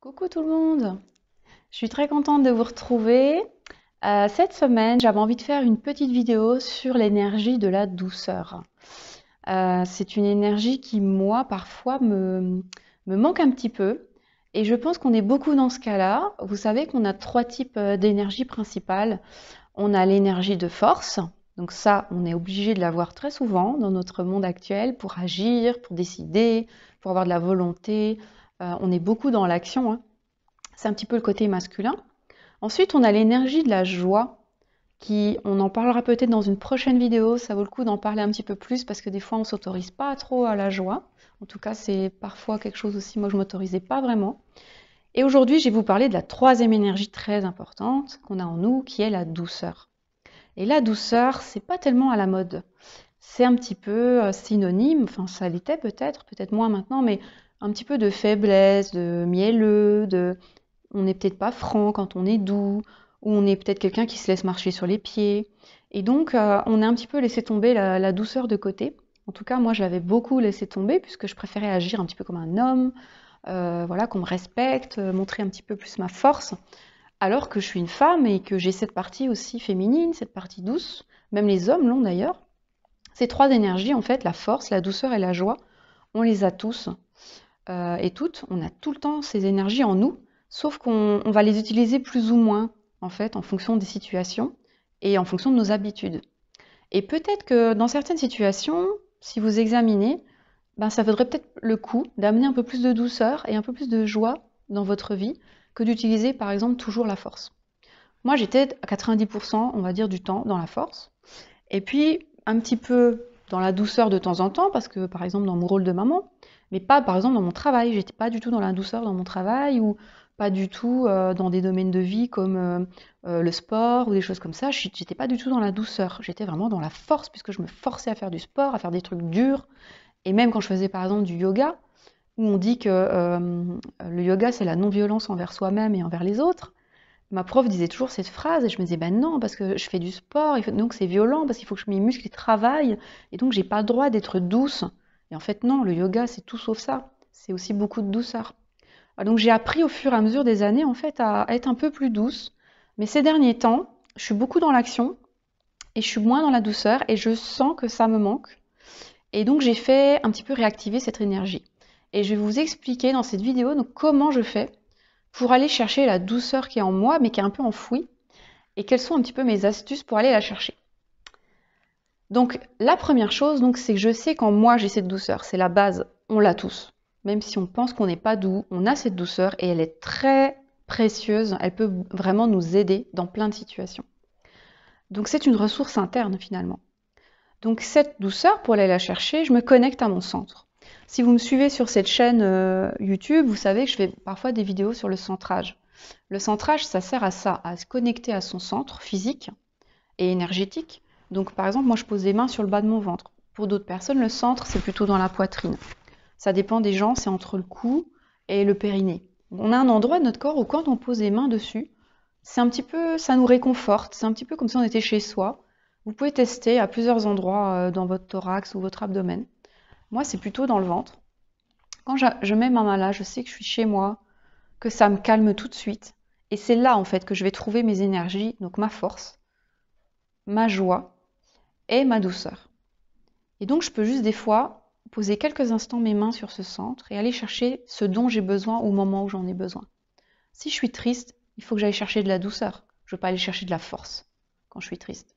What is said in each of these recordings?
Coucou tout le monde, je suis très contente de vous retrouver. Cette semaine, j'avais envie de faire une petite vidéo sur l'énergie de la douceur. C'est une énergie qui, moi, parfois me manque un petit peu. Et je pense qu'on est beaucoup dans ce cas-là. Vous savez qu'on a trois types d'énergie principales. On a l'énergie de force. Donc ça, on est obligé de l'avoir très souvent dans notre monde actuel pour agir, pour décider, pour avoir de la volonté. On est beaucoup dans l'action, hein. C'est un petit peu le côté masculin. Ensuite, on a l'énergie de la joie, on en parlera peut-être dans une prochaine vidéo, ça vaut le coup d'en parler un petit peu plus parce que des fois on s'autorise pas trop à la joie. En tout cas, c'est parfois quelque chose aussi, moi je m'autorisais pas vraiment. Et aujourd'hui, je vais vous parler de la troisième énergie très importante qu'on a en nous, qui est la douceur. Et la douceur, c'est pas tellement à la mode. C'est un petit peu synonyme, enfin ça l'était peut-être moins maintenant, mais un petit peu de faiblesse, de mielleux, on n'est peut-être pas franc quand on est doux, ou on est peut-être quelqu'un qui se laisse marcher sur les pieds. Et donc, on a un petit peu laissé tomber la douceur de côté. En tout cas, moi, je l'avais beaucoup laissé tomber puisque je préférais agir un petit peu comme un homme, voilà, qu'on me respecte, montrer un petit peu plus ma force, alors que je suis une femme et que j'ai cette partie aussi féminine, cette partie douce. Même les hommes l'ont d'ailleurs. Ces trois énergies, en fait, la force, la douceur et la joie, on les a tous et toutes, on a tout le temps ces énergies en nous, sauf qu'on va les utiliser plus ou moins, en fait, en fonction des situations et en fonction de nos habitudes. Et peut-être que dans certaines situations, si vous examinez, ben ça vaudrait peut-être le coup d'amener un peu plus de douceur et un peu plus de joie dans votre vie que d'utiliser, par exemple, toujours la force. Moi, j'étais à 90%, on va dire, du temps dans la force, et puis un petit peu dans la douceur de temps en temps, parce que par exemple dans mon rôle de maman, mais pas par exemple dans mon travail. J'étais pas du tout dans la douceur dans mon travail ou pas du tout dans des domaines de vie comme le sport ou des choses comme ça. J'étais pas du tout dans la douceur. J'étais vraiment dans la force puisque je me forçais à faire du sport, à faire des trucs durs. Et même quand je faisais par exemple du yoga, où on dit que le yoga c'est la non-violence envers soi-même et envers les autres. Ma prof disait toujours cette phrase et je me disais ben non parce que je fais du sport donc c'est violent parce qu'il faut que mes muscles travaillent et donc j'ai pas le droit d'être douce. Et en fait non, le yoga c'est tout sauf ça. C'est aussi beaucoup de douceur. Donc j'ai appris au fur et à mesure des années en fait à être un peu plus douce. Mais ces derniers temps, je suis beaucoup dans l'action et je suis moins dans la douceur et je sens que ça me manque. Et donc j'ai fait un petit peu réactiver cette énergie. Et je vais vous expliquer dans cette vidéo donc comment je fais pour aller chercher la douceur qui est en moi, mais qui est un peu enfouie, et quelles sont un petit peu mes astuces pour aller la chercher. Donc la première chose, donc, c'est que je sais qu'en moi j'ai cette douceur, c'est la base, on l'a tous. Même si on pense qu'on n'est pas doux, on a cette douceur et elle est très précieuse, elle peut vraiment nous aider dans plein de situations. Donc c'est une ressource interne finalement. Donc cette douceur, pour aller la chercher, je me connecte à mon centre. Si vous me suivez sur cette chaîne YouTube, vous savez que je fais parfois des vidéos sur le centrage. Le centrage, ça sert à ça, à se connecter à son centre physique et énergétique. Donc par exemple, moi je pose les mains sur le bas de mon ventre. Pour d'autres personnes, le centre, c'est plutôt dans la poitrine. Ça dépend des gens, c'est entre le cou et le périnée. On a un endroit de notre corps où quand on pose les mains dessus, c'est un petit peu, ça nous réconforte, c'est un petit peu comme si on était chez soi. Vous pouvez tester à plusieurs endroits dans votre thorax ou votre abdomen. Moi, c'est plutôt dans le ventre. Quand je mets ma main là, je sais que je suis chez moi, que ça me calme tout de suite. Et c'est là, en fait, que je vais trouver mes énergies, donc ma force, ma joie et ma douceur. Et donc, je peux juste des fois poser quelques instants mes mains sur ce centre et aller chercher ce dont j'ai besoin au moment où j'en ai besoin. Si je suis triste, il faut que j'aille chercher de la douceur. Je ne veux pas aller chercher de la force quand je suis triste.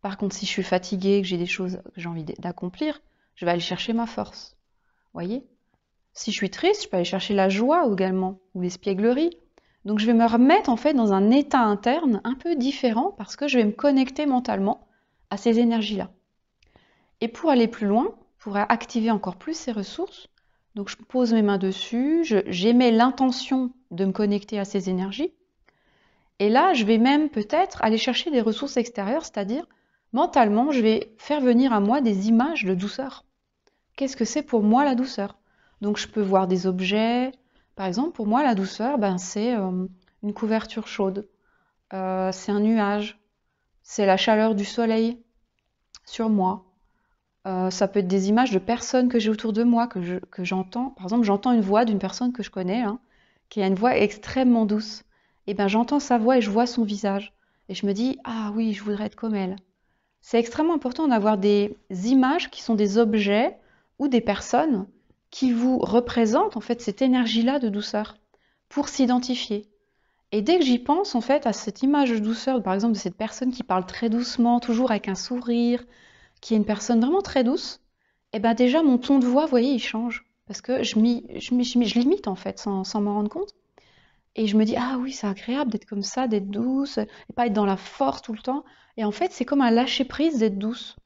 Par contre, si je suis fatiguée, que j'ai des choses que j'ai envie d'accomplir, je vais aller chercher ma force. Voyez? Si je suis triste, je peux aller chercher la joie également, ou l'espièglerie. Donc je vais me remettre en fait dans un état interne un peu différent parce que je vais me connecter mentalement à ces énergies-là. Et pour aller plus loin, pour activer encore plus ces ressources, donc je pose mes mains dessus, j'émets l'intention de me connecter à ces énergies. Et là, je vais même peut-être aller chercher des ressources extérieures, c'est-à-dire mentalement, je vais faire venir à moi des images de douceur. Qu'est-ce que c'est pour moi la douceur? Donc je peux voir des objets. Par exemple, pour moi, la douceur, ben, c'est une couverture chaude, c'est un nuage, c'est la chaleur du soleil sur moi. Ça peut être des images de personnes que j'ai autour de moi, que j'entends. Par exemple, j'entends une voix d'une personne que je connais, hein, qui a une voix extrêmement douce. Et ben j'entends sa voix et je vois son visage. Et je me dis, ah oui, je voudrais être comme elle. C'est extrêmement important d'avoir des images qui sont des objets ou des personnes qui vous représentent en fait cette énergie-là de douceur pour s'identifier. Et dès que j'y pense en fait à cette image de douceur, par exemple de cette personne qui parle très doucement, toujours avec un sourire, qui est une personne vraiment très douce, et ben déjà mon ton de voix, vous voyez, il change. Parce que je l'imite en fait sans m'en rendre compte. Et je me dis, ah oui, c'est agréable d'être comme ça, d'être douce, et pas être dans la force tout le temps. Et en fait, c'est comme un lâcher-prise d'être douce.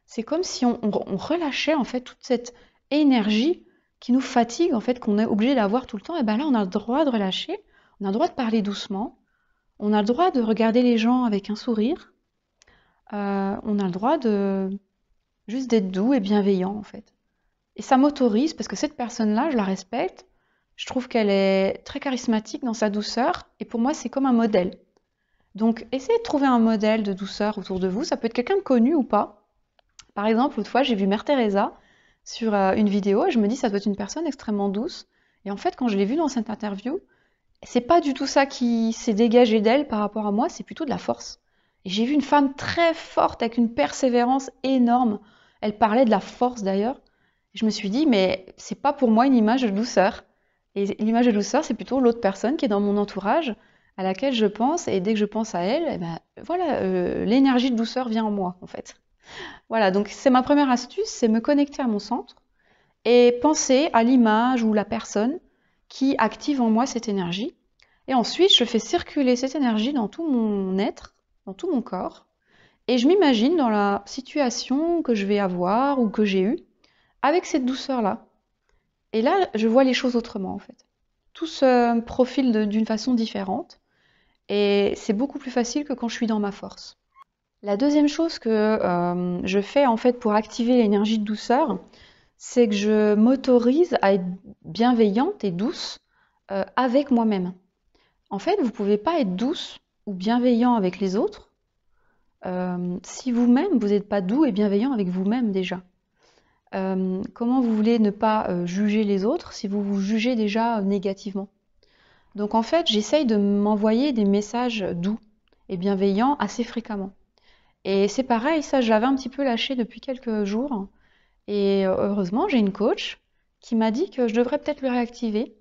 C'est comme si on relâchait en fait toute cette énergie qui nous fatigue, en fait, qu'on est obligé d'avoir tout le temps. Et ben là, on a le droit de relâcher, on a le droit de parler doucement, on a le droit de regarder les gens avec un sourire, on a le droit de juste d'être doux et bienveillant, en fait. Et ça m'autorise, parce que cette personne-là, je la respecte, je trouve qu'elle est très charismatique dans sa douceur, et pour moi, c'est comme un modèle. Donc, essayez de trouver un modèle de douceur autour de vous. Ça peut être quelqu'un de connu ou pas. Par exemple, l'autre fois, j'ai vu Mère Teresa sur une vidéo, et je me dis, ça doit être une personne extrêmement douce. Et en fait, quand je l'ai vue dans cette interview, c'est pas du tout ça qui s'est dégagé d'elle par rapport à moi, c'est plutôt de la force. Et j'ai vu une femme très forte, avec une persévérance énorme. Elle parlait de la force d'ailleurs. Je me suis dit, mais c'est pas pour moi une image de douceur. Et l'image de douceur, c'est plutôt l'autre personne qui est dans mon entourage, à laquelle je pense, et dès que je pense à elle, eh ben, voilà, l'énergie de douceur vient en moi, en fait. Voilà, donc c'est ma première astuce, c'est me connecter à mon centre et penser à l'image ou la personne qui active en moi cette énergie. Et ensuite, je fais circuler cette énergie dans tout mon être, dans tout mon corps, et je m'imagine dans la situation que je vais avoir ou que j'ai eue avec cette douceur-là. Et là, je vois les choses autrement, en fait. Tout se profile d'une façon différente, et c'est beaucoup plus facile que quand je suis dans ma force. La deuxième chose que je fais en fait pour activer l'énergie de douceur, c'est que je m'autorise à être bienveillante et douce avec moi-même. En fait, vous ne pouvez pas être douce ou bienveillant avec les autres si vous-même, vous n'êtes pas doux et bienveillant avec vous-même déjà. Comment vous voulez ne pas juger les autres si vous vous jugez déjà négativement? Donc en fait, j'essaye de m'envoyer des messages doux et bienveillants assez fréquemment. Et c'est pareil, ça je l'avais un petit peu lâché depuis quelques jours. Et heureusement, j'ai une coach qui m'a dit que je devrais peut-être le réactiver.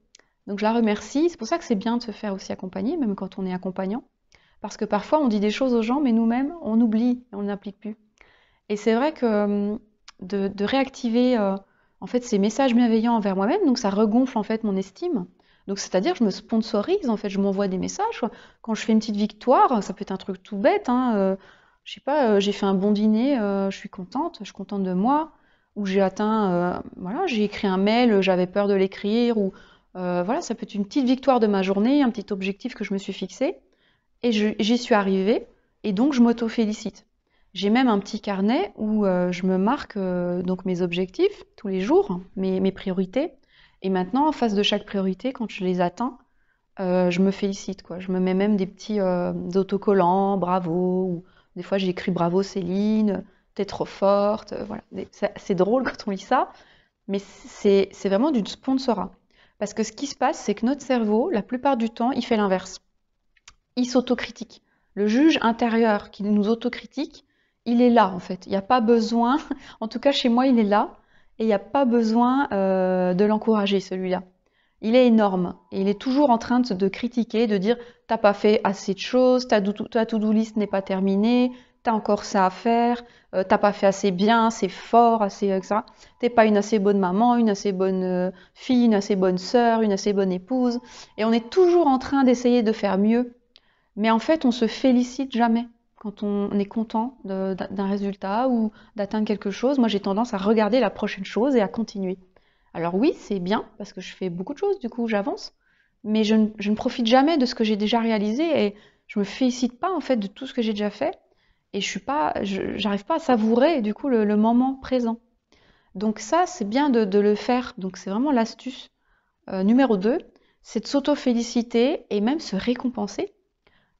Donc je la remercie. C'est pour ça que c'est bien de se faire aussi accompagner, même quand on est accompagnant. Parce que parfois on dit des choses aux gens, mais nous-mêmes, on oublie et on n'applique plus. Et c'est vrai que de réactiver en fait ces messages bienveillants envers moi-même, donc ça regonfle en fait mon estime. Donc c'est-à-dire que je me sponsorise, en fait, je m'envoie des messages. Quand je fais une petite victoire, ça peut être un truc tout bête, hein, je sais pas, j'ai fait un bon dîner, je suis contente de moi, ou j'ai atteint, voilà, j'ai écrit un mail, j'avais peur de l'écrire, ou voilà, ça peut être une petite victoire de ma journée, un petit objectif que je me suis fixé, et j'y suis arrivée, et donc je m'auto-félicite. J'ai même un petit carnet où je me marque donc mes objectifs tous les jours, mes priorités, et maintenant, en face de chaque priorité, quand je les atteins, je me félicite, quoi. Je me mets même des petits autocollants, bravo, ou des fois j'écris bravo Céline, t'es trop forte, voilà. C'est drôle quand on lit ça, mais c'est vraiment du sponsorat. Parce que ce qui se passe, c'est que notre cerveau, la plupart du temps, il fait l'inverse. Il s'autocritique. Le juge intérieur qui nous autocritique, il est là en fait. Il n'y a pas besoin, en tout cas chez moi, il est là, et il n'y a pas besoin de l'encourager celui-là. Il est énorme et il est toujours en train de critiquer, de dire t'as pas fait assez de choses, ta to-do list n'est pas terminée, t'as encore ça à faire, t'as pas fait assez bien, assez fort, assez ça. T'es pas une assez bonne maman, une assez bonne fille, une assez bonne sœur, une assez bonne épouse. Et on est toujours en train d'essayer de faire mieux, mais en fait on se félicite jamais quand on est content d'un résultat ou d'atteindre quelque chose. Moi j'ai tendance à regarder la prochaine chose et à continuer. Alors oui, c'est bien, parce que je fais beaucoup de choses, du coup j'avance, mais je ne profite jamais de ce que j'ai déjà réalisé et je me félicite pas en fait de tout ce que j'ai déjà fait et j'arrive pas à savourer du coup le moment présent. Donc ça, c'est bien de le faire. Donc c'est vraiment l'astuce numéro 2, c'est de s'auto-féliciter et même se récompenser.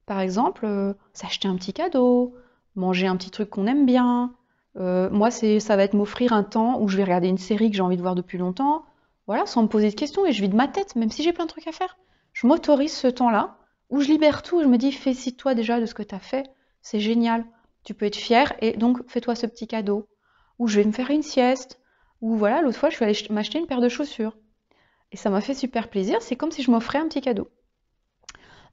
Par exemple, s'acheter un petit cadeau, manger un petit truc qu'on aime bien. Moi, ça va être m'offrir un temps où je vais regarder une série que j'ai envie de voir depuis longtemps, voilà, sans me poser de questions et je vide ma tête, même si j'ai plein de trucs à faire. je m'autorise ce temps-là où je libère tout. Je me dis, félicite-toi déjà de ce que tu as fait. C'est génial. Tu peux être fier et donc fais-toi ce petit cadeau. Ou je vais me faire une sieste. Ou voilà, l'autre fois, je suis allée m'acheter une paire de chaussures. Et ça m'a fait super plaisir. C'est comme si je m'offrais un petit cadeau.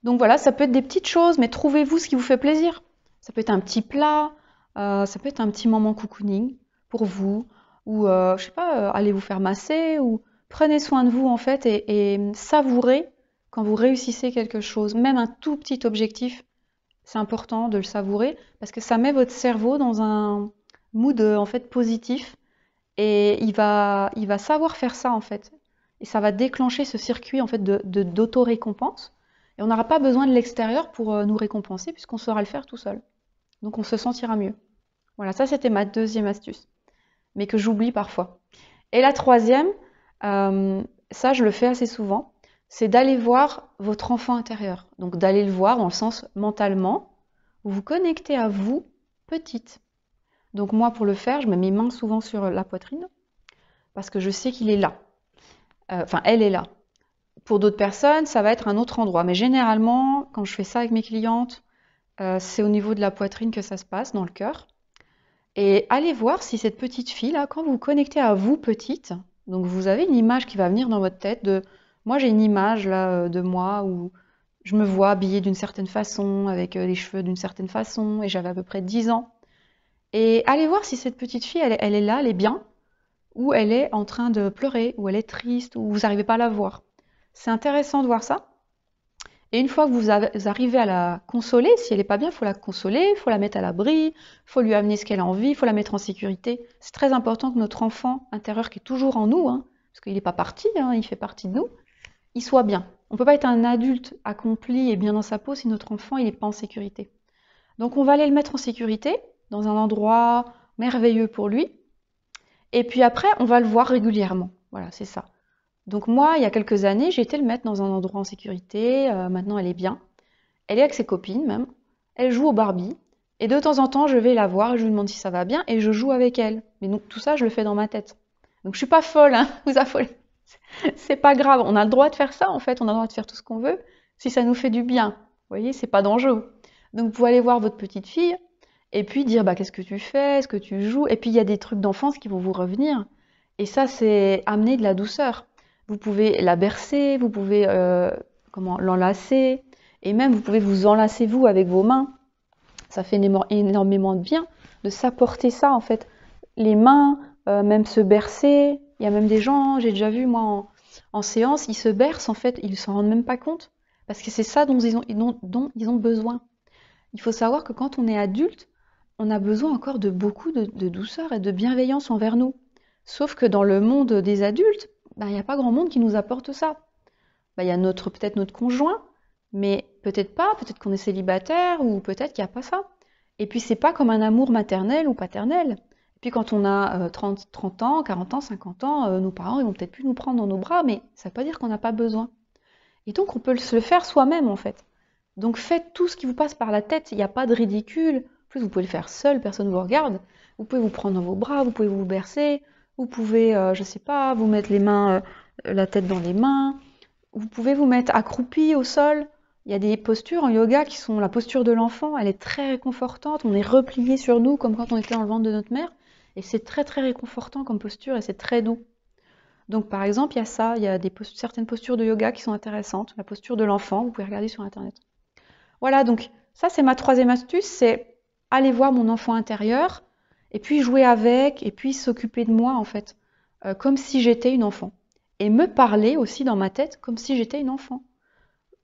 Donc voilà, ça peut être des petites choses, mais trouvez-vous ce qui vous fait plaisir. Ça peut être un petit plat, ça peut être un petit moment cocooning pour vous, ou je sais pas, allez vous faire masser, ou prenez soin de vous en fait et savourez quand vous réussissez quelque chose, même un tout petit objectif. C'est important de le savourer parce que ça met votre cerveau dans un mood en fait positif et il va savoir faire ça en fait. Et ça va déclencher ce circuit en fait d'auto-récompense. Et on n'aura pas besoin de l'extérieur pour nous récompenser puisqu'on saura le faire tout seul. Donc on se sentira mieux. Voilà, ça c'était ma deuxième astuce, mais que j'oublie parfois. Et la troisième, ça je le fais assez souvent, c'est d'aller voir votre enfant intérieur. Donc d'aller le voir dans le sens mentalement, vous vous connectez à vous petite. Donc moi pour le faire, je mets mes mains souvent sur la poitrine parce que je sais qu'il est là. Enfin, elle est là. Pour d'autres personnes, ça va être un autre endroit. Mais généralement, quand je fais ça avec mes clientes, c'est au niveau de la poitrine que ça se passe, dans le cœur. Et allez voir si cette petite fille-là, quand vous vous connectez à vous petite, donc vous avez une image qui va venir dans votre tête de... Moi, j'ai une image là de moi où je me vois habillée d'une certaine façon, avec les cheveux d'une certaine façon, et j'avais à peu près 10 ans. Et allez voir si cette petite fille, elle est là, elle est bien, ou elle est en train de pleurer, ou elle est triste, ou vous n'arrivez pas à la voir. C'est intéressant de voir ça. Et une fois que vous arrivez à la consoler, si elle n'est pas bien, il faut la consoler, il faut la mettre à l'abri, il faut lui amener ce qu'elle a envie, il faut la mettre en sécurité. C'est très important que notre enfant intérieur, qui est toujours en nous, hein, parce qu'il n'est pas parti, hein, il fait partie de nous, il soit bien. On ne peut pas être un adulte accompli et bien dans sa peau si notre enfant il n'est pas en sécurité. Donc on va aller le mettre en sécurité, dans un endroit merveilleux pour lui, et puis après, on va le voir régulièrement. Voilà, c'est ça. Donc moi, il y a quelques années, j'ai été le mettre dans un endroit en sécurité. Maintenant, elle est bien. Elle est avec ses copines même. Elle joue au Barbie. Et de temps en temps, je vais la voir et je lui demande si ça va bien et je joue avec elle. Mais donc tout ça, je le fais dans ma tête. Donc je suis pas folle, hein, vous affolez. C'est pas grave. On a le droit de faire ça en fait. On a le droit de faire tout ce qu'on veut si ça nous fait du bien. Vous voyez, c'est pas dangereux. Donc vous pouvez aller voir votre petite fille et puis dire bah qu'est-ce que tu fais, est-ce que tu joues. Et puis il y a des trucs d'enfance qui vont vous revenir. Et ça, c'est amener de la douceur. Vous pouvez la bercer, vous pouvez l'enlacer, et même vous pouvez vous enlacer vous avec vos mains. Ça fait énormément de bien de s'apporter ça en fait. Les mains, même se bercer. Il y a même des gens, j'ai déjà vu moi en séance, ils se bercent en fait, ils ne s'en rendent même pas compte. Parce que c'est ça dont ils ont besoin. Il faut savoir que quand on est adulte, on a besoin encore de beaucoup de douceur et de bienveillance envers nous. Sauf que dans le monde des adultes, ben, il n'y a pas grand monde qui nous apporte ça. Ben, il y a peut-être notre conjoint, mais peut-être pas, peut-être qu'on est célibataire ou peut-être qu'il n'y a pas ça. Et puis c'est pas comme un amour maternel ou paternel. Et puis quand on a 30 ans, 40 ans, 50 ans, nos parents ils vont peut-être plus nous prendre dans nos bras, mais ça ne veut pas dire qu'on n'a pas besoin. Et donc on peut se le faire soi-même en fait. Donc faites tout ce qui vous passe par la tête, il n'y a pas de ridicule. En plus vous pouvez le faire seul, personne ne vous regarde. Vous pouvez vous prendre dans vos bras, vous pouvez vous bercer, vous pouvez, je sais pas, vous mettre les mains, la tête dans les mains. Vous pouvez vous mettre accroupi au sol. Il y a des postures en yoga qui sont la posture de l'enfant. Elle est très réconfortante. On est replié sur nous comme quand on était dans le ventre de notre mère. Et c'est très très réconfortant comme posture et c'est très doux. Donc par exemple, il y a ça, il y a certaines postures de yoga qui sont intéressantes. La posture de l'enfant, vous pouvez regarder sur Internet. Voilà, donc ça c'est ma troisième astuce, c'est aller voir mon enfant intérieur et puis jouer avec et puis s'occuper de moi en fait, comme si j'étais une enfant. Et me parler aussi dans ma tête comme si j'étais une enfant.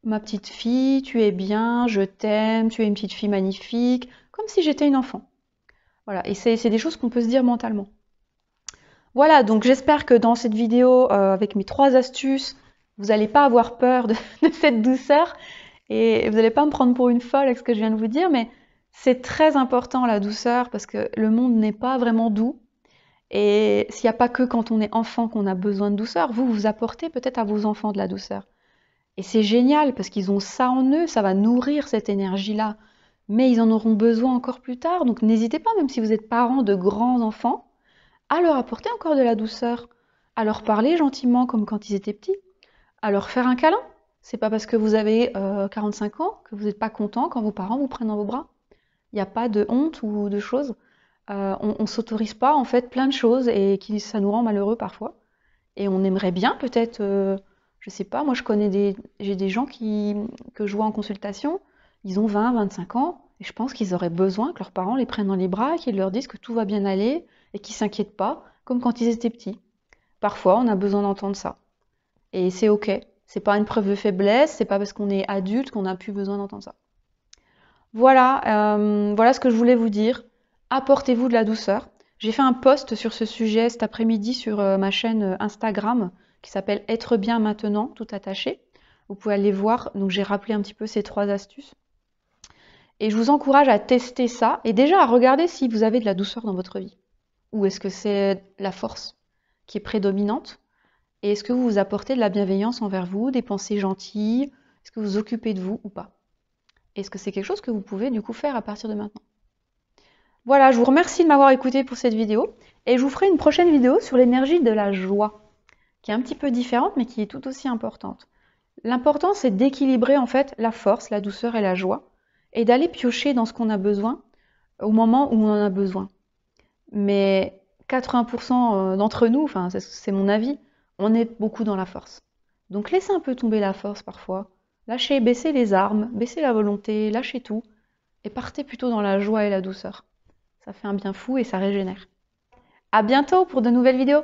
Ma petite fille, tu es bien, je t'aime, tu es une petite fille magnifique, comme si j'étais une enfant. Voilà, et c'est des choses qu'on peut se dire mentalement. Voilà, donc j'espère que dans cette vidéo, avec mes 3 astuces, vous n'allez pas avoir peur de cette douceur et vous n'allez pas me prendre pour une folle avec ce que je viens de vous dire, mais c'est très important la douceur parce que le monde n'est pas vraiment doux. Et s'il n'y a pas que quand on est enfant qu'on a besoin de douceur, vous apportez peut-être à vos enfants de la douceur. Et c'est génial parce qu'ils ont ça en eux, ça va nourrir cette énergie-là. Mais ils en auront besoin encore plus tard, donc n'hésitez pas, même si vous êtes parents de grands enfants, à leur apporter encore de la douceur, à leur parler gentiment comme quand ils étaient petits, à leur faire un câlin. C'est pas parce que vous avez 45 ans que vous n'êtes pas content quand vos parents vous prennent dans vos bras. Il n'y a pas de honte ou de choses. On ne s'autorise pas en fait plein de choses et ça nous rend malheureux parfois. Et on aimerait bien peut-être, je sais pas, moi j'ai des gens que je vois en consultation, ils ont 20, 25 ans, et je pense qu'ils auraient besoin que leurs parents les prennent dans les bras, qu'ils leur disent que tout va bien aller et qu'ils s'inquiètent pas, comme quand ils étaient petits. Parfois, on a besoin d'entendre ça. Et c'est ok. C'est pas une preuve de faiblesse, c'est pas parce qu'on est adulte qu'on n'a plus besoin d'entendre ça. Voilà, voilà ce que je voulais vous dire. Apportez-vous de la douceur. J'ai fait un post sur ce sujet cet après-midi sur ma chaîne Instagram qui s'appelle Être bien maintenant, tout attaché. Vous pouvez aller voir. Donc j'ai rappelé un petit peu ces 3 astuces. Et je vous encourage à tester ça et déjà à regarder si vous avez de la douceur dans votre vie. Ou est-ce que c'est la force qui est prédominante? Et est-ce que vous vous apportez de la bienveillance envers vous, des pensées gentilles? Est-ce que vous vous occupez de vous ou pas? Est-ce que c'est quelque chose que vous pouvez du coup faire à partir de maintenant? Voilà, je vous remercie de m'avoir écouté pour cette vidéo et je vous ferai une prochaine vidéo sur l'énergie de la joie, qui est un petit peu différente mais qui est tout aussi importante. L'important c'est d'équilibrer en fait la force, la douceur et la joie et d'aller piocher dans ce qu'on a besoin au moment où on en a besoin. Mais 80% d'entre nous, enfin c'est mon avis, on est beaucoup dans la force. Donc laissez un peu tomber la force parfois, lâchez, baissez les armes, baissez la volonté, lâchez tout et partez plutôt dans la joie et la douceur. Ça fait un bien fou et ça régénère. À bientôt pour de nouvelles vidéos.